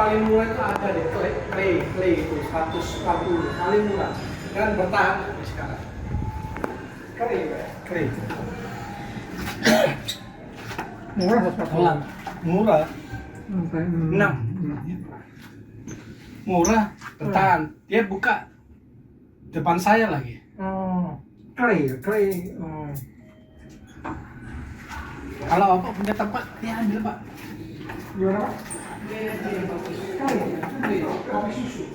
paling murah itu ada deh, clay itu 140 paling murah dan bertahan sampai sekarang. Clay. Murah 140. Murah. Sampai 6. Murah, bertahan. Dia buka depan saya lagi. Oh, clay. Oh. Kalau Bapak punya tempat, dia ambil Pak. Gimana Pak? Dia bagus. Kopi susu.